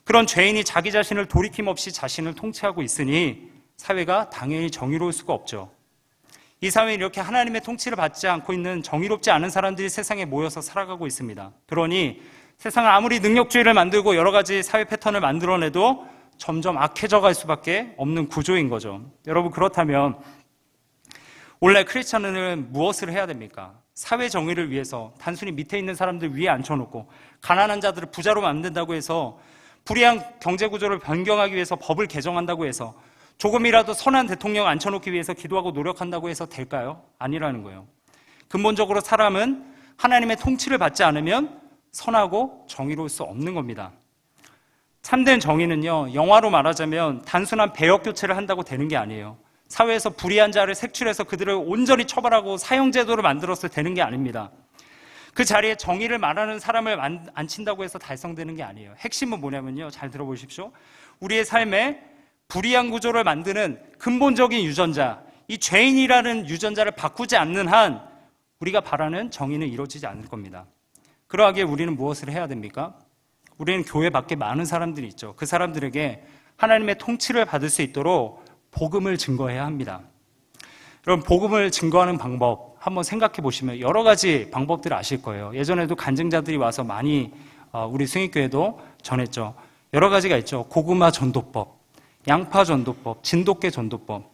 그런 죄인이 자기 자신을 돌이킴 없이 자신을 통치하고 있으니 사회가 당연히 정의로울 수가 없죠. 이 사회는 이렇게 하나님의 통치를 받지 않고 있는 정의롭지 않은 사람들이 세상에 모여서 살아가고 있습니다. 그러니 세상을 아무리 능력주의를 만들고 여러 가지 사회 패턴을 만들어내도 점점 악해져 갈 수밖에 없는 구조인 거죠. 여러분, 그렇다면 원래 크리스천은 무엇을 해야 됩니까? 사회 정의를 위해서 단순히 밑에 있는 사람들 위에 앉혀놓고 가난한 자들을 부자로 만든다고 해서, 불의한 경제구조를 변경하기 위해서 법을 개정한다고 해서, 조금이라도 선한 대통령 앉혀놓기 위해서 기도하고 노력한다고 해서 될까요? 아니라는 거예요. 근본적으로 사람은 하나님의 통치를 받지 않으면 선하고 정의로울 수 없는 겁니다. 참된 정의는요, 영화로 말하자면 단순한 배역 교체를 한다고 되는 게 아니에요. 사회에서 불의한 자를 색출해서 그들을 온전히 처벌하고 사형제도를 만들어서 되는 게 아닙니다. 그 자리에 정의를 말하는 사람을 앉힌다고 해서 달성되는 게 아니에요. 핵심은 뭐냐면요, 잘 들어보십시오. 우리의 삶에 불의한 구조를 만드는 근본적인 유전자, 이 죄인이라는 유전자를 바꾸지 않는 한 우리가 바라는 정의는 이루어지지 않을 겁니다. 그러하기에 우리는 무엇을 해야 됩니까? 우리는 교회 밖에 많은 사람들이 있죠. 그 사람들에게 하나님의 통치를 받을 수 있도록 복음을 증거해야 합니다. 여러분, 복음을 증거하는 방법 한번 생각해 보시면 여러 가지 방법들을 아실 거예요. 예전에도 간증자들이 와서 많이 우리 승익교회도 전했죠. 여러 가지가 있죠. 고구마 전도법, 양파 전도법, 진돗개 전도법,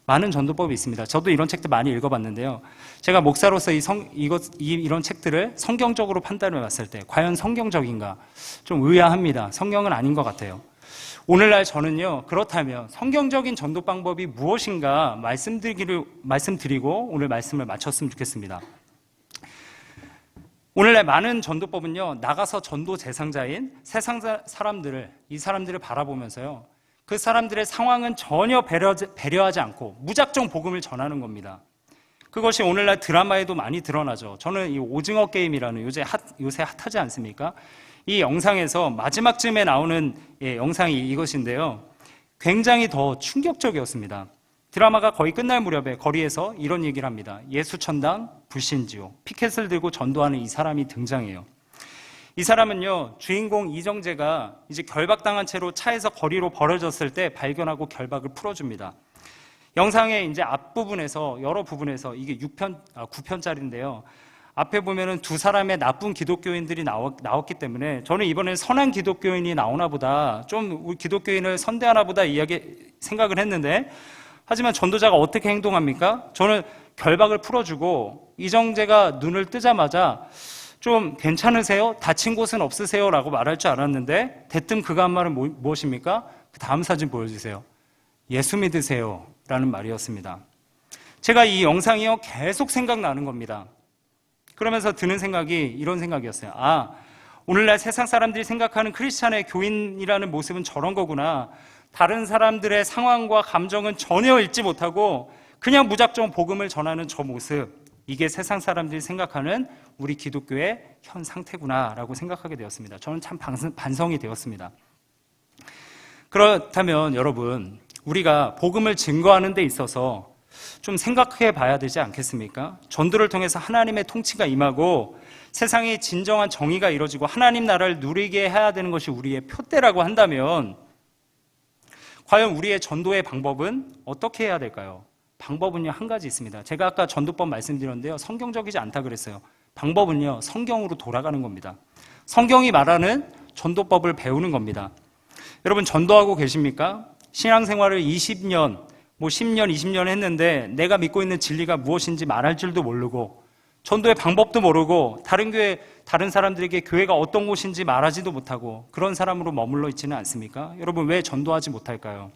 많은 전도법이 있습니다. 저도 이런 책들 많이 읽어봤는데요. 제가 목사로서 이런 책들을 성경적으로 판단해 봤을 때 과연 성경적인가 좀 의아합니다. 성경은 아닌 것 같아요. 오늘날 저는요, 그렇다면 성경적인 전도 방법이 무엇인가 말씀드리고 오늘 말씀을 마쳤으면 좋겠습니다. 오늘날 많은 전도법은요, 나가서 전도 대상자인 세상 사람들을, 이 사람들을 바라보면서요, 그 사람들의 상황은 전혀 배려하지 않고 무작정 복음을 전하는 겁니다. 그것이 오늘날 드라마에도 많이 드러나죠. 저는 이 오징어 게임이라는 요새 핫하지 않습니까? 이 영상에서 마지막쯤에 나오는 영상이 이것인데요. 굉장히 더 충격적이었습니다. 드라마가 거의 끝날 무렵에 거리에서 이런 얘기를 합니다. 예수천당, 불신지요. 피켓을 들고 전도하는 이 사람이 등장해요. 이 사람은요, 주인공 이정재가 이제 결박당한 채로 차에서 거리로 버려졌을 때 발견하고 결박을 풀어줍니다. 영상의 이제 앞부분에서, 여러 부분에서 이게 9편짜리인데요. 앞에 보면은 두 사람의 나쁜 기독교인들이 나왔기 때문에 저는 이번엔 선한 기독교인이 나오나 보다, 좀 우리 기독교인을 선대하나 보다 생각을 했는데, 하지만 전도자가 어떻게 행동합니까? 저는 결박을 풀어주고 이정재가 눈을 뜨자마자 좀 괜찮으세요? 다친 곳은 없으세요? 라고 말할 줄 알았는데 대뜸 그가 한 말은 무엇입니까? 그 다음 사진 보여주세요. 예수 믿으세요 라는 말이었습니다. 제가 이 영상이요 계속 생각나는 겁니다. 그러면서 드는 생각이 이런 생각이었어요. 오늘날 세상 사람들이 생각하는 크리스찬의 교인이라는 모습은 저런 거구나. 다른 사람들의 상황과 감정은 전혀 읽지 못하고 그냥 무작정 복음을 전하는 저 모습, 이게 세상 사람들이 생각하는 우리 기독교의 현 상태구나라고 생각하게 되었습니다. 저는 참 반성이 되었습니다. 그렇다면 여러분, 우리가 복음을 증거하는 데 있어서 좀 생각해 봐야 되지 않겠습니까? 전도를 통해서 하나님의 통치가 임하고 세상에 진정한 정의가 이루어지고 하나님 나라를 누리게 해야 되는 것이 우리의 표대라고 한다면 과연 우리의 전도의 방법은 어떻게 해야 될까요? 방법은요, 한 가지 있습니다. 제가 아까 전도법 말씀드렸는데요, 성경적이지 않다 그랬어요. 방법은요, 성경으로 돌아가는 겁니다. 성경이 말하는 전도법을 배우는 겁니다. 여러분, 전도하고 계십니까? 신앙생활을 20년, 10년, 20년 했는데 내가 믿고 있는 진리가 무엇인지 말할 줄도 모르고 전도의 방법도 모르고 다른 사람들에게 교회가 어떤 곳인지 말하지도 못하고 그런 사람으로 머물러 있지는 않습니까? 여러분, 왜 전도하지 못할까요?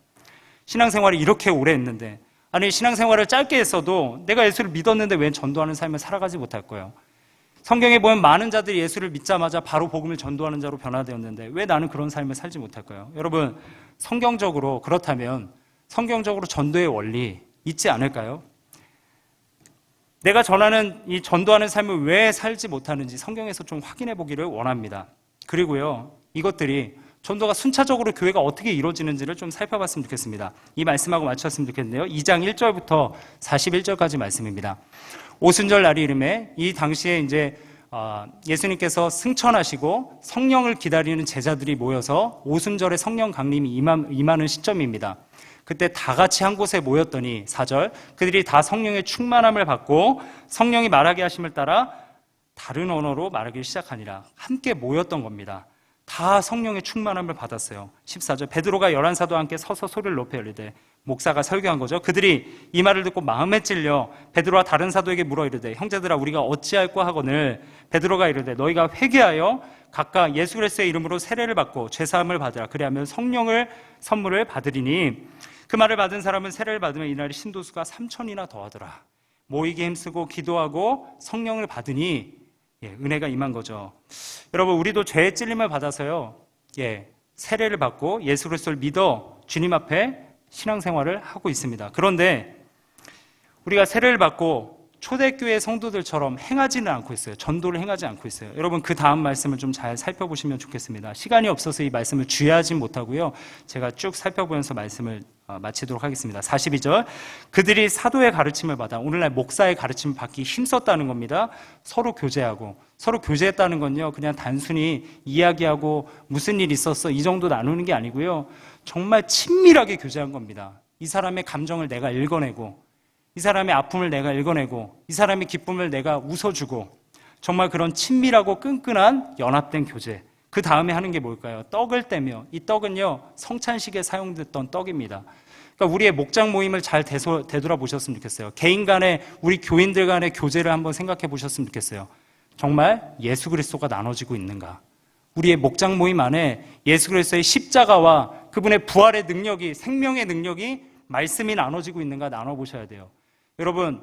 신앙생활을 이렇게 오래 했는데, 아니 신앙생활을 짧게 했어도 내가 예수를 믿었는데 왜 전도하는 삶을 살아가지 못할 거예요? 성경에 보면 많은 자들이 예수를 믿자마자 바로 복음을 전도하는 자로 변화되었는데 왜 나는 그런 삶을 살지 못할까요? 여러분, 그렇다면 성경적으로 전도의 원리 있지 않을까요? 내가 전하는 이 전도하는 삶을 왜 살지 못하는지 성경에서 좀 확인해 보기를 원합니다. 그리고요, 이것들이 전도가 순차적으로 교회가 어떻게 이루어지는지를 좀 살펴봤으면 좋겠습니다. 이 말씀하고 마쳤으면 좋겠는데요. 2장 1절부터 41절까지 말씀입니다. 오순절 날이 이름에 이 당시에 이제 예수님께서 승천하시고 성령을 기다리는 제자들이 모여서 오순절에 성령 강림이 임하는 시점입니다. 그때 다 같이 한 곳에 모였더니 4절, 그들이 다 성령의 충만함을 받고 성령이 말하게 하심을 따라 다른 언어로 말하기 시작하니라. 함께 모였던 겁니다. 다 성령의 충만함을 받았어요. 14절, 베드로가 11사도와 함께 서서 소리를 높여 이르되, 목사가 설교한 거죠. 그들이 이 말을 듣고 마음에 찔려 베드로와 다른 사도에게 물어 이르되, 형제들아 우리가 어찌할꼬 하거늘, 베드로가 이르되 너희가 회개하여 각각 예수 그리스도의 이름으로 세례를 받고 죄사함을 받으라. 그리하면 성령을 선물을 받으리니, 그 말을 받은 사람은 세례를 받으면 이날이 신도수가 3,000이나 더하더라. 모이게 힘쓰고 기도하고 성령을 받으니 은혜가 임한 거죠. 여러분, 우리도 죄의 찔림을 받아서요, 세례를 받고 예수 그리스도를 믿어 주님 앞에 신앙생활을 하고 있습니다. 그런데 우리가 세례를 받고 초대교회 성도들처럼 행하지는 않고 있어요. 전도를 행하지 않고 있어요. 여러분, 그 다음 말씀을 좀 잘 살펴보시면 좋겠습니다. 시간이 없어서 이 말씀을 주의하지 못하고요, 제가 쭉 살펴보면서 말씀을 마치도록 하겠습니다. 42절, 그들이 사도의 가르침을 받아, 오늘날 목사의 가르침을 받기 힘썼다는 겁니다. 서로 교제했다는 건요, 그냥 단순히 이야기하고 무슨 일 있었어 이 정도 나누는 게 아니고요, 정말 친밀하게 교제한 겁니다. 이 사람의 감정을 내가 읽어내고, 이 사람의 아픔을 내가 읽어내고, 이 사람의 기쁨을 내가 웃어주고, 정말 그런 친밀하고 끈끈한 연합된 교제. 그 다음에 하는 게 뭘까요? 떡을 떼며, 이 떡은요 성찬식에 사용됐던 떡입니다. 그러니까 우리의 목장 모임을 잘 되돌아보셨으면 좋겠어요. 개인 간의, 우리 교인들 간의 교제를 한번 생각해 보셨으면 좋겠어요. 정말 예수 그리스도가 나눠지고 있는가? 우리의 목장 모임 안에 예수 그리스도의 십자가와 그분의 부활의 능력이, 생명의 능력이, 말씀이 나눠지고 있는가 나눠보셔야 돼요. 여러분,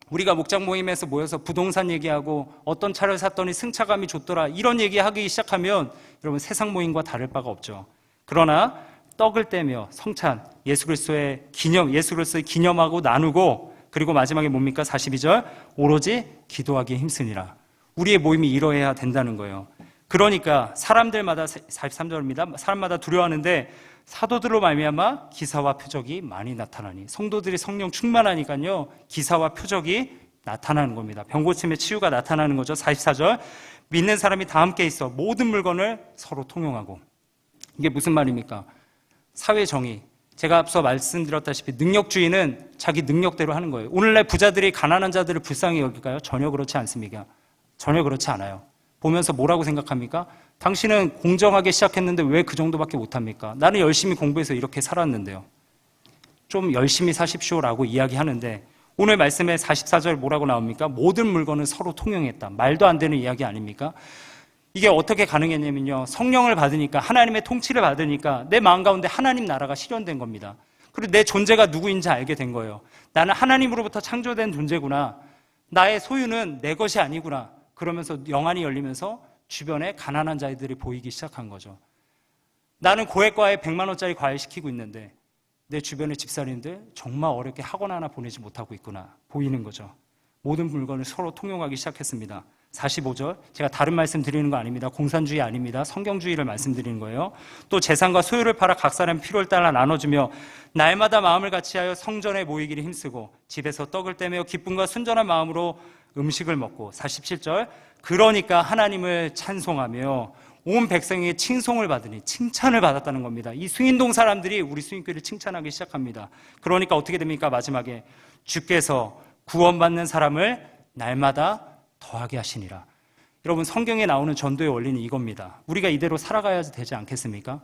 우리가 목장 모임에서 모여서 부동산 얘기하고 어떤 차를 샀더니 승차감이 좋더라 이런 얘기하기 시작하면 여러분 세상 모임과 다를 바가 없죠. 그러나 떡을 떼며 성찬, 예수 그리스도의 기념하고 나누고, 그리고 마지막에 뭡니까? 42절, 오로지 기도하기에 힘쓰니라. 우리의 모임이 이러해야 된다는 거예요. 그러니까 사람들마다, 43절입니다. 사람마다 두려워하는데 사도들로 말미암아 기사와 표적이 많이 나타나니, 성도들이 성령 충만하니까요 기사와 표적이 나타나는 겁니다. 병고침의 치유가 나타나는 거죠. 44절, 믿는 사람이 다 함께 있어 모든 물건을 서로 통용하고. 이게 무슨 말입니까? 사회 정의. 제가 앞서 말씀드렸다시피 능력주의는 자기 능력대로 하는 거예요. 오늘날 부자들이 가난한 자들을 불쌍히 여길까요? 전혀 그렇지 않습니다. 전혀 그렇지 않아요. 보면서 뭐라고 생각합니까? 당신은 공정하게 시작했는데 왜 그 정도밖에 못합니까? 나는 열심히 공부해서 이렇게 살았는데요. 좀 열심히 사십시오라고 이야기하는데, 오늘 말씀에 44절 뭐라고 나옵니까? 모든 물건은 서로 통용했다. 말도 안 되는 이야기 아닙니까? 이게 어떻게 가능했냐면요, 성령을 받으니까, 하나님의 통치를 받으니까 내 마음 가운데 하나님 나라가 실현된 겁니다. 그리고 내 존재가 누구인지 알게 된 거예요. 나는 하나님으로부터 창조된 존재구나. 나의 소유는 내 것이 아니구나. 그러면서 영안이 열리면서 주변에 가난한 자들이 보이기 시작한 거죠. 나는 고액과에 100만 원짜리 과일 시키고 있는데 내 주변의 집사님들 정말 어렵게 학원 하나 보내지 못하고 있구나 보이는 거죠. 모든 물건을 서로 통용하기 시작했습니다. 45절, 제가 다른 말씀 드리는 거 아닙니다. 공산주의 아닙니다. 성경주의를 말씀드리는 거예요. 또 재산과 소유를 팔아 각 사람 필요를 따라 나눠주며 날마다 마음을 같이하여 성전에 모이기를 힘쓰고 집에서 떡을 떼며 기쁨과 순전한 마음으로 음식을 먹고. 47절, 그러니까 하나님을 찬송하며 온 백성에게 칭송을 받으니, 칭찬을 받았다는 겁니다. 이 수인동 사람들이 우리 수인교회를 칭찬하기 시작합니다. 그러니까 어떻게 됩니까? 마지막에 주께서 구원받는 사람을 날마다 더하게 하시니라. 여러분, 성경에 나오는 전도의 원리는 이겁니다. 우리가 이대로 살아가야 되지 않겠습니까?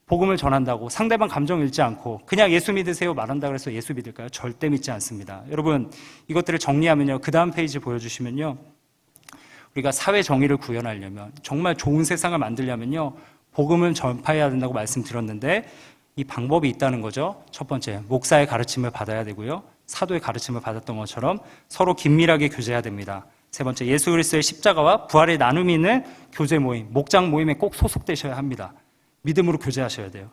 복음을 전한다고 상대방 감정 읽지 않고 그냥 예수 믿으세요 말한다고 해서 예수 믿을까요? 절대 믿지 않습니다. 여러분, 이것들을 정리하면요, 그 다음 페이지 보여주시면요, 우리가 사회 정의를 구현하려면, 정말 좋은 세상을 만들려면요, 복음을 전파해야 된다고 말씀드렸는데 이 방법이 있다는 거죠. 첫 번째, 목사의 가르침을 받아야 되고요, 사도의 가르침을 받았던 것처럼 서로 긴밀하게 교제해야 됩니다. 세 번째, 예수 그리스도의 십자가와 부활의 나눔이 있는 교제 모임, 목장 모임에 꼭 소속되셔야 합니다. 믿음으로 교제하셔야 돼요.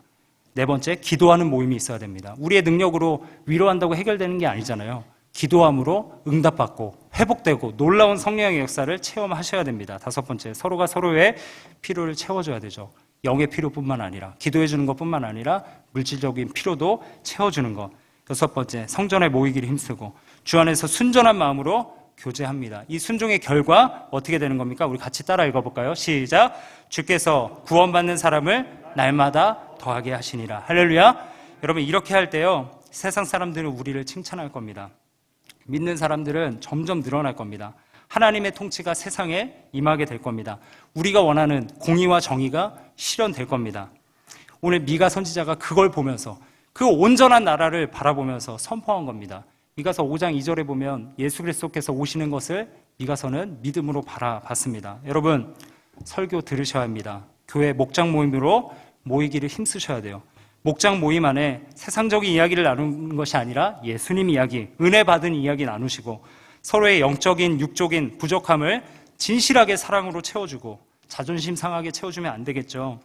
네 번째, 기도하는 모임이 있어야 됩니다. 우리의 능력으로 위로한다고 해결되는 게 아니잖아요. 기도함으로 응답받고 회복되고 놀라운 성령의 역사를 체험하셔야 됩니다. 다섯 번째, 서로가 서로의 필요를 채워줘야 되죠. 영의 필요뿐만 아니라, 기도해주는 것뿐만 아니라 물질적인 필요도 채워주는 것. 여섯 번째, 성전에 모이기를 힘쓰고 주 안에서 순전한 마음으로 교제합니다. 이 순종의 결과 어떻게 되는 겁니까? 우리 같이 따라 읽어볼까요? 시작. 주께서 구원받는 사람을 날마다 더하게 하시니라. 할렐루야. 여러분, 이렇게 할 때요, 세상 사람들은 우리를 칭찬할 겁니다. 믿는 사람들은 점점 늘어날 겁니다. 하나님의 통치가 세상에 임하게 될 겁니다. 우리가 원하는 공의와 정의가 실현될 겁니다. 오늘 미가 선지자가 그걸 보면서, 그 온전한 나라를 바라보면서 선포한 겁니다. 미가서 5장 2절에 보면 예수 그리스도께서 오시는 것을 미가서는 믿음으로 바라봤습니다. 여러분, 설교 들으셔야 합니다. 교회 목장 모임으로 모이기를 힘쓰셔야 돼요. 목장 모임 안에 세상적인 이야기를 나누는 것이 아니라 예수님 이야기, 은혜 받은 이야기 나누시고 서로의 영적인, 육적인 부족함을 진실하게 사랑으로 채워주고, 자존심 상하게 채워주면 안 되겠죠.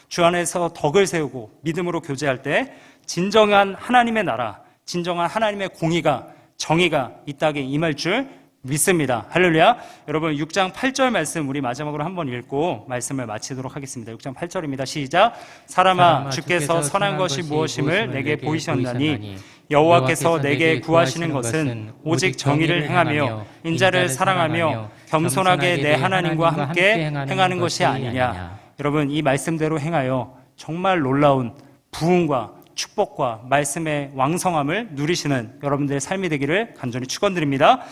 주 안에서 덕을 세우고 믿음으로 교제할 때 진정한 하나님의 나라, 진정한 하나님의 공의가, 정의가 이 땅에 임할 줄 믿습니다. 할렐루야. 여러분, 6장 8절 말씀 우리 마지막으로 한번 읽고 말씀을 마치도록 하겠습니다. 6장 8절입니다. 시작. 사람아, 주께서 선한 것이 무엇임을 내게 보이셨나니 여호와께서 내게 구하시는 것은 오직 정의를 행하며 인자를 사랑하며 겸손하게 내 하나님과 함께 행하는 것이 아니냐. 여러분, 이 말씀대로 행하여 정말 놀라운 부흥과 축복과 말씀의 왕성함을 누리시는 여러분들의 삶이 되기를 간절히 축원드립니다.